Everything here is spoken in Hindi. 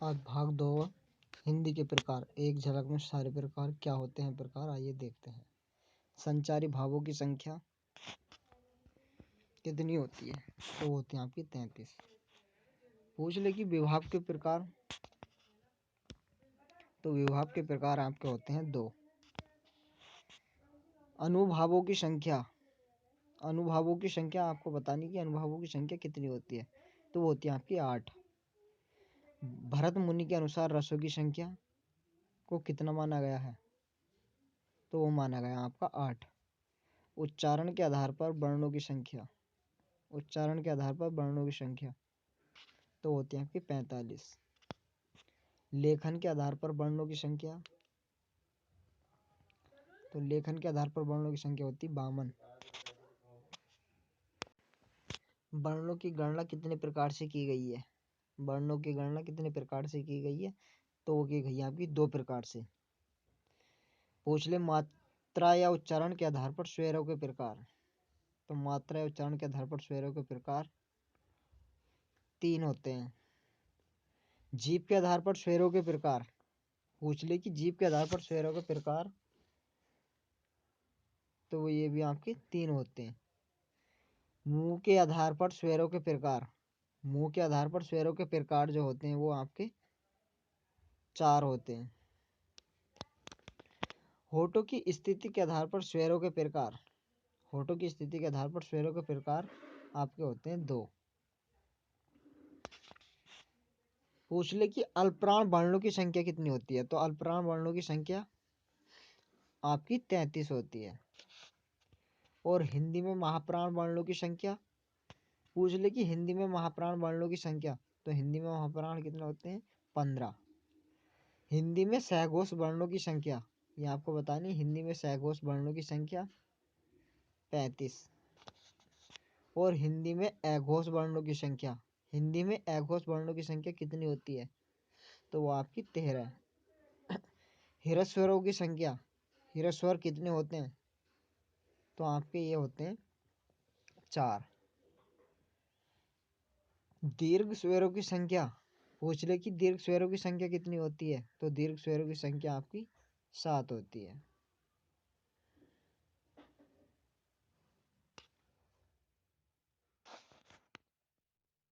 आज भाग 2 हिंदी के प्रकार। एक झलक में सारे प्रकार क्या होते हैं प्रकार, आइए देखते हैं। संचारी भावों की संख्या कितनी होती है? तो होती है आपकी 33। पूछ ले कि विभाव के प्रकार, तो विभाव के प्रकार आपके होते हैं 2। अनुभावों की संख्या, अनुभावों की संख्या आपको बतानी कि अनुभावों की संख्या कितनी होती है, तो वो होती है आपकी 8। भरत मुनि के अनुसार रसों की संख्या को कितना माना गया है, तो वो माना गया आपका 8। उच्चारण के आधार पर वर्णों की संख्या, उच्चारण के आधार पर वर्णों की संख्या तो होती है आपकी 45। लेखन के आधार पर वर्णों की संख्या, तो लेखन के आधार पर वर्णों की संख्या होती है 52। वर्णों की गणना कितने प्रकार से की गई है, वर्णों की गणना कितने प्रकार से की गई है, तो वो की गई है आपकी 2 प्रकार से। पूछ ले मात्रा या उच्चारण के आधार पर स्वरों के प्रकार, तो मात्रा या उच्चारण के आधार पर स्वरों के प्रकार 3 होते हैं। जीभ के आधार पर स्वरों के प्रकार, पूछ ले कि जीभ के आधार पर स्वरों के प्रकार, तो वो ये भी आपके 3 होते हैं। मुंह के आधार पर स्वरों के प्रकार, मुंह के आधार पर स्वरों के प्रकार जो होते हैं वो आपके 4 होते हैं। होठों की स्थिति के आधार पर स्वरों के प्रकार, होठों की स्थिति के आधार पर स्वरों के प्रकार आपके होते हैं 2। पूछ ले कि अल्पप्राण वर्णों की संख्या कितनी होती है, तो अल्पप्राण वर्णों की संख्या आपकी 33 होती है। और हिंदी में महाप्राण वर्णों की संख्या, पूछ ले कि हिंदी में महाप्राण वर्णों की संख्या, तो हिंदी में महाप्राण कितने होते हैं 15। हिंदी में सहघोष वर्णों की संख्या, ये आपको बतानी, हिंदी में सहघोष वर्णों की संख्या 35। और हिंदी में अघोष वर्णों की संख्या, हिंदी में अघोष वर्णों की संख्या कितनी होती है, तो वो आपकी 13 है। ह्रस्वरों की संख्या, ह्रस्वर कितने होते हैं, तो आपके ये होते हैं 4। दीर्घ स्वरों की संख्या, पूछ ले कि दीर्घ स्वरों की संख्या कितनी होती है, तो दीर्घ स्वरों की संख्या आपकी 7 होती है।